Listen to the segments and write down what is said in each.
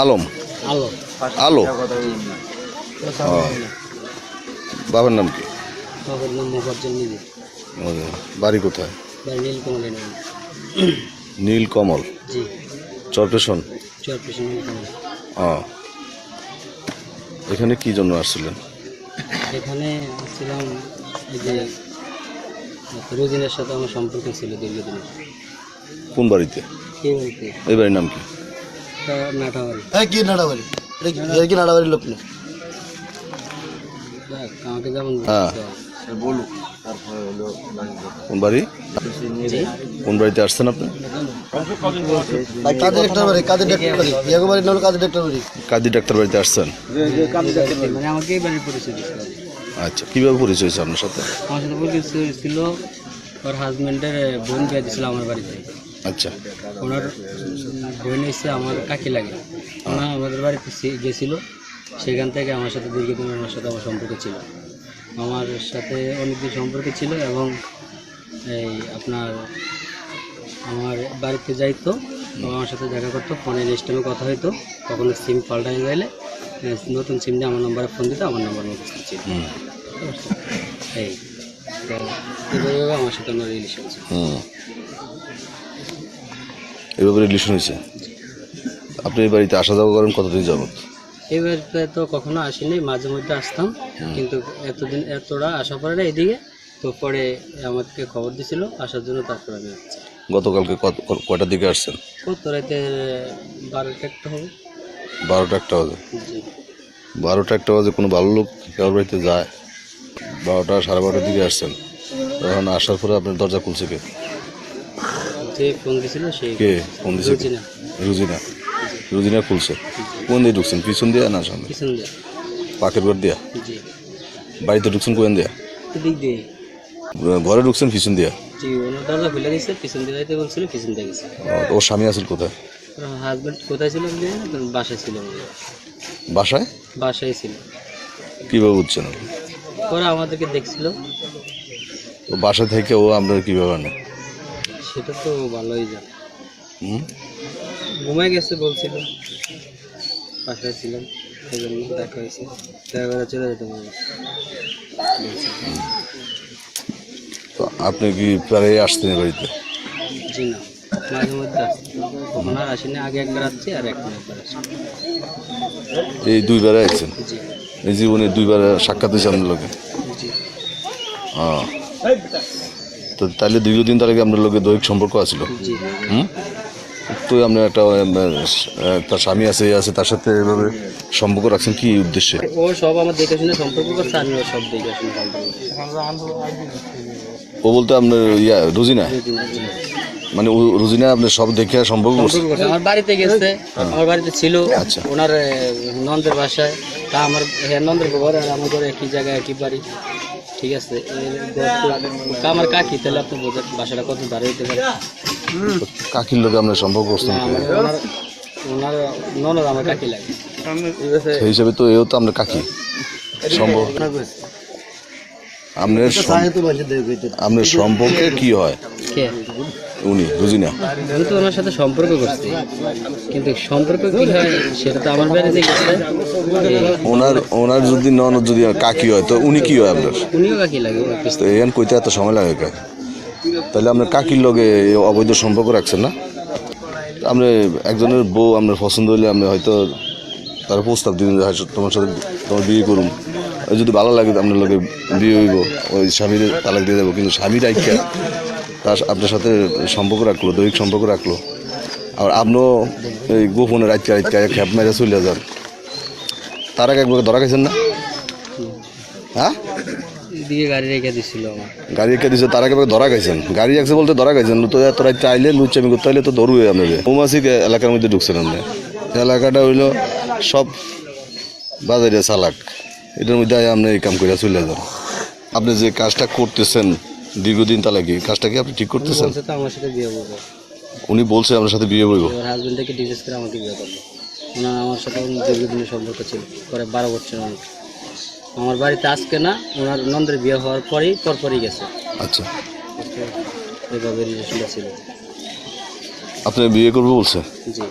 আলম আলো আলো বাবার নাম কি? বাবার নাম মোফাজ্জল নিজে। বাড়ি কোথায়? নীলকমলের নাম। নীলকমল জি, চরপেশন। চেয়ারপারসন নীলকমল। এখানে কি জন্য আসছিলেন? এখানে ছিলাম এই যে রোজিনের সাথে আমার সম্পর্ক ছিল দীর্ঘদিনের। কোন বাড়িতে? কে বলতে? এই বাড়ির নাম কি? নাটাবাড়ি। কি নাড়াবাড়ি? কি নাড়াবাড়ির লোক না? দেখ, আমাকে যেমন হ্যাঁ। বলুক। কোন বাড়ি? জি, কোন বাড়িতে আসছেন আপনি? কাজের একটা বাড়ি, কাজের ডাক্তার বাড়ি। ইয়াগো বাড়ি না হলো কাজের ডাক্তার বাড়ি। কাজী ডাক্তার বাড়িতে আসছেন? মানে আমাকে এই বাড়ির পরিচয় দিচ্ছিল। আচ্ছা, কিভাবে পরিচয় হয়েছে আপনার সাথে? আমার সাথে পরিচয় ছিল ওর হাজব্যান্ডের বোন বিয়ে দিয়েছিল আমার বাড়িতে। আচ্ছা, ওনার বোন এসে আমার কাকি লাগে, ওনা আমাদের বাড়িতে গেছিল। সেখান থেকে আমার সাথে দীর্ঘদিন আমার সাথে আমার সম্পর্ক ছিল। আমার সাথে অনেকদিন সম্পর্ক ছিল এবং এই আপনার আমার বাড়িতে যাইতো, আমার সাথে দেখা করতো, ফোনে লিস্টেমে কথা হইতো। কখনো সিম পাল্টাই গেলে নতুন সিম দিয়ে আমার নম্বরে ফোন দিত, আমার নম্বর মুখস্থ ছিল। এই তো এইভাবে আমার সাথে আমার রিলেশন ছিল। এভাবে রিলেশন হয়েছে। আপনি এই বাড়িতে আসা যাওয়া করেন কতদিন যাবত? এই বাড়িতে তো কখনো আসিনি, মাঝে মধ্যে আসতাম, কিন্তু এতটা আসা পড়ে না এদিকে। তো পরে আমাকে খবর দিছিল আসার জন্য, তারপর আমি আসছি। গতকালকে কয়টার দিকে আসছেন? কত রাতে 12টা একটা হবে। 12টা একটা বাজে? জি, 12টা একটা বাজে কোনো ভালো লোক কারোর বাড়িতে যায়? 12টা 12:30টার দিকে আসছেন, তখন আসার পরে আপনার দরজা খুলছে কে? যে ফোন দিছিল সেই কে ফোন দিছে? রুজিনা। রুজিনা। রুজিনা খুলছে। কোন দিয়ে ঢুকছেন, পিছন দিয়ে না সামনে? পিছন দিয়ে। পাকের ঘর দিয়া? জি, বাড়িতে ঢুকছেন কোন দিয়া? দিক দিয়ে। ঘরে ঢুকছেন পিছন দিয়া? জি, ওনার দরজা খুলে গেছে, পিছন দিয়ে যাইতে বলছিল, পিছন দিয়ে গেছে। ওর স্বামী আসল কোথায়? হাজব্যান্ড কোথায় ছিল আমি জানি না, তো বাসায় ছিল। বাসায়? বাসায় ছিল। কীভাবে বুঝছেন? পরে আমাদেরকে দেখছিল। ও বাসা থেকে ও আপনার কীভাবে আনে? সেটা তো ভালোই জানে। হুম? ঘুমায় গেছে বলছিল, বাসায় ছিলাম, সেই জন্য দেখা হয়েছে। দেখা করে চলে যেতে বলছে। তো আপনি কি প্রায় আসতেন এই বাড়িতে? জি না, মাঝে মধ্যে আসছি, কখন আর আসিনি। আগে একবার আসছি আর এখন একবার আসছি। এই দুইবারে আসছেন? জি, এই জীবনে দুইবার সাক্ষাৎ হয়েছে আপনার লোকে? জি, হ্যাঁ। তো তাহলে দীর্ঘদিন তার আগে আপনার লোকের দৈহিক সম্পর্ক আছিল? জি। তো আপনার একটা তার স্বামী আছে, তার সাথে এভাবে সম্পর্ক রাখছেন কি উদ্দেশ্যে? ও সব আমার দেখে শুনে সম্পর্ক করছে, আমি ওর সব দেখে শুনে সম্পর্ক করছি। ও বলতে আপনার রুজিনা? মানে রুজিনা আপনার সব দেখে সম্পর্ক করছে? আমার বাড়িতে গেছে, আমার বাড়িতে ছিল। আচ্ছা। ওনার নন্দের বাসায়, তা আমার নন্দের ঘর আর আমার ঘরে একই জায়গায় একই বাড়ি। ঠিক আছে, আমার কাকি, তাহলে আপনি বোঝেন বাসাটা কত দাঁড়িয়ে হইতে পারে। কাকির লোকে আপনার সম্পর্ক করছেন? ওনার ননদ আমার কাকি লাগে, সেই হিসাবে তো এও তো আপনার কাকি সম্পর্ক। আপনার সম্পর্কে কি হয়? কে? উনি রুজিনা? আমি তো ওনার সাথে সম্পর্ক করছি, কিন্তু সম্পর্ক কি হয় সেটা তো আমার বাড়িতে গেছে। ওনার যদি ননদ যদি কাকি হয়, তো উনি কি হয় আপনার? উনিও কাকি লাগে। তো এখান কইতে এত সময় লাগে কেন? তাহলে আপনার কাকির লগে অবৈধ সম্পর্ক রাখছেন না? আপনি একজনের বউ আপনার পছন্দ হলে আপনি হয়তো তার প্রস্তাব দিন, তোমার সাথে তোমার বিয়ে করুন, যদি ভালো লাগে আপনার লোকে বিয়ে হইব, ওই স্বামীর তালাক দিয়ে দেবো। কিন্তু স্বামীর আইকা তার আপনার সাথে সম্পর্ক রাখলো, দৈহিক সম্পর্ক রাখলো, আর আপনিও এই গোপনে রাতকে খ্যাপ মেরে চলে যান, তার আগে একবার ধরা খাইছেন না? হ্যাঁ, এদিকে গাড়ি রেখে দিছিল আমার। গাড়ি রেখে দিচ্ছে, তার আগে ধরা খাইছেন? গাড়ি রাখছে বলতে ধরা খাইছেন? তো এত রাত্রে আইলে লুচ্চামি করতে আইলে তো ধরুই আপনাদের। মৌমাছি এলাকার মধ্যে ঢুকছেন আপনি। এলাকাটা হইলো সব বাজারে চালাক, এটার মধ্যে আপনি এই কাম করে চলে যান। আপনি যে কাজটা করতেছেন দীর্ঘদিন, তাহলে কি কাজটা কি আপনি ঠিক করতেছেন? তো আমার সাথে বিয়ে করবো, উনি বলছে আপনার সাথে বিয়ে করবো? ওর হাজবেন্ডকে ডিভোর্স করে আমাকে বিয়ে করবো। ওনার আমার সাথে দীর্ঘদিনের সম্পর্ক ছিল, পরে 12 বছর অনেক। আমার বাড়িতে আজকে না, ওনার নন্দের বিয়ে হওয়ার পরপরই গেছে। আচ্ছা, এইভাবে রিলেশনটা ছিল। আপনি বিয়ে করবো বলছে? জি।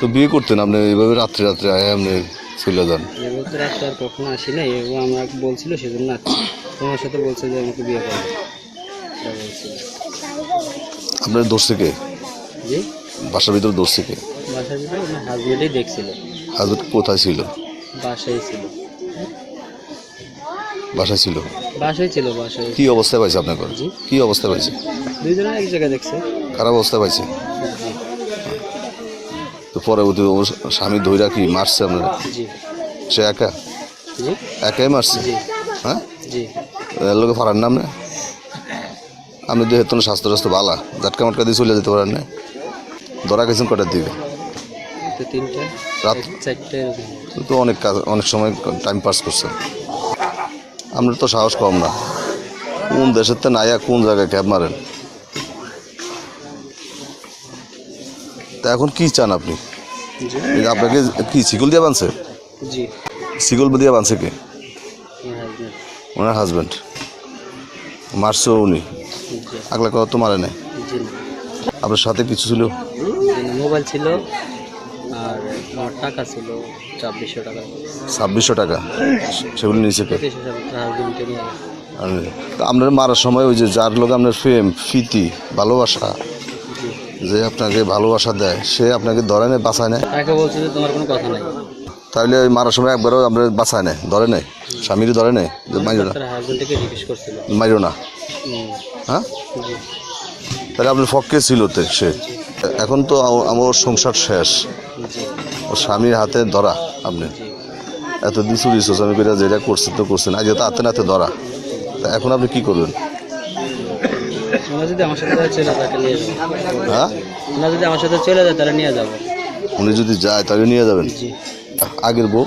তো বিয়ে করতেন আপনি এইভাবে রাত্রে রাত্রে আয় আপনি চলে যান। বলতে রাস্তা আর কখনো আসি নাই, ও আমাকে বলছিল সেজন্য আসছি। তোমার সাথে বলছে যে আমাকে বিয়ে করবে, এটা বলছিল। আপনার দোষ থেকে জি, বাসার ভিতরে দোষ থেকে বাসার ভিতরে আমার হাজবেন্ডই দেখছিল, হাজবেন্ড কোথায় ছিল? বাসায় ছিল, বাসায় ছিল। বাসায় ছিল, বাসায়। কি অবস্থায় পাইছে আপনার ঘরে? জি, কি অবস্থায় পাইছে? দুইজনে এক জায়গায় দেখছে। খারাপ অবস্থায় পাইছে। জি তো পরে ওর স্বামী ধৈরা কি মারছে আপনারা? জি সে একা জি একাই মারছে? জি হ্যাঁ, জি। এর লোকে ফারার নাম না আপনি তো হেতন স্বাস্থ্য স্বাস্থ্য বালা ঝাটকা মাটকা দিয়ে চলে যেতে পারেন না। ধরা গেছেন কটার দিকে? তো 3টা রাত 4টে এরকম। তো অনেক কাজ, অনেক সময় টাইম পাস করছেন। আপনার তো সাহস কম না, কোন দেশের তো নাইয়া কোন জায়গায় ক্যাব মারেন। তা এখন কি চান আপনি? জি এই যে আপনাকে কি শিকল দিয়ে বানছে? জি, শিকল দিয়ে বানছে কে? আমার হাজবেন্ড। ওনার হাজব্যান্ড মারছে উনি? জি আগলা কথা তো মারে নাই। জি না, আপনার সাথে কিছু ছিল? জি না, মোবাইল ছিল আর আমার টাকা ছিল 2600 টাকা। 2600 টাকা সেগুলো নিয়েছে কে? হাজবেন্ডে নিয়ে গেছে। আর তা আপনার মারার সময় ওই যে যার লোক আপনার প্রেম ফিতি ভালোবাসা, জি, যে আপনাকে ভালোবাসা দেয়, সে আপনাকে ধরে নেয় বাঁচায় নেয়? তাকে বলছে যে তোমার কোনো কথা নাই। তাহলে ওই মারার সময় একবারও আপনার বাঁচায় নেয়, ধরে নেয়, স্বামীরও ধরে নেয় যে মাইরো না তার হাজবেন্ডকে জিজ্ঞেস করছিল। মাইরো না? হুম, হ্যাঁ, জি তাহলে আপনার পক্ষে ছিল তো সে। এখন তো আমার সংসার শেষ, জি ওর স্বামীর হাতে ধরা আপনি জি। এতদিন চুরি চোচামি করে যেটা করছে তো করছেন, আজ তো হাতে নাতে ধরা। তা এখন আপনি কি করবেন? ওরা যদি আমার সাথে চলে যায় তাকে নিয়ে যাবো। হ্যাঁ, ওরা যদি আমার সাথে চলে যায় তাহলে নিয়ে যাবো। উনি যদি যায় তাহলে নিয়ে যাবেন। জি, আগের বউ,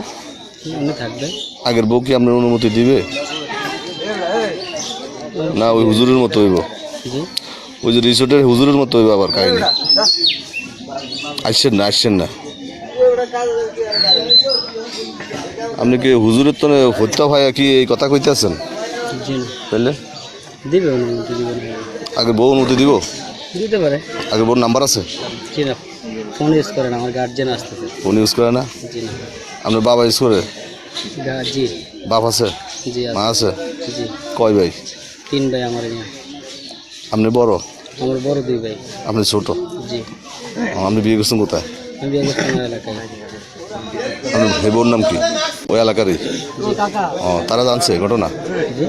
উনি থাকবে। আগের বউ কি আপনার অনুমতি দিবে না ওই হুজুরের মতো হইব? জি, ওই যে রিসোর্টের হুজুরের মতো হইব আবার কাহিনি? আসছেন না, আসছেন না আপনি কি হুজুরের তো হত্যা ভাই কি এই কথা কইতেছেন? জি না, তাহলে দিবে অনুমতি, দিবে না। আগে বউ অনুমতি দিব? দিতে পারে। আগে বউর নাম্বার আছে? জি না, ফোন ইউজ করে না, আমার গার্জেন আসতেছে। ফোন ইউজ করে না? জি না, আপনার বাবা ইউজ করে? জি বাপ আছে, জি মা আছে? জি, কয় ভাই? 3 ভাই আমার নিয়ে। আপনি বড়? আমার বড় 2 ভাই। আপনি ছোট? জি, আপনি বিয়ে করছেন কোথায়? আমি বিয়ে করছি আমার এলাকায়। আপনার ভাই বোন নাম কি ওই এলাকারই? ও, তারা জানছে ঘটনা? জি,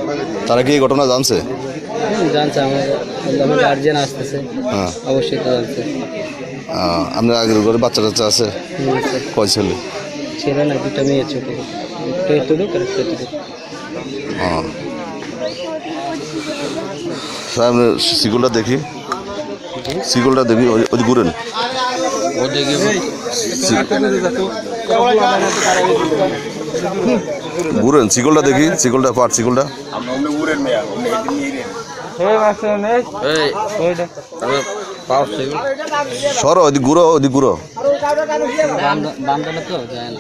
তারা কি এই ঘটনা জানছে? জানছে, আমার গার্জেন আসতেছে, হ্যাঁ, অবশ্যই তো জানছে। আপনার আগের ঘরে বাচ্চা টাচ্চা আছে? আছে। কয় ছেলে? ছেলে না, 2টা মেয়ে ছোট, একটা এতটুক আর একটা এতটুক। হ্যাঁ, আপনার শিকলটা দেখি, শিকলটা দেখি, ওই ঘুরেন ঘুরেন, শিকলটা দেখি, শিকলটা পাট, শিকলটা সরো, ওইদিক ঘুরো, ওইদিক ঘুরো। বান্ধব তো যায় না।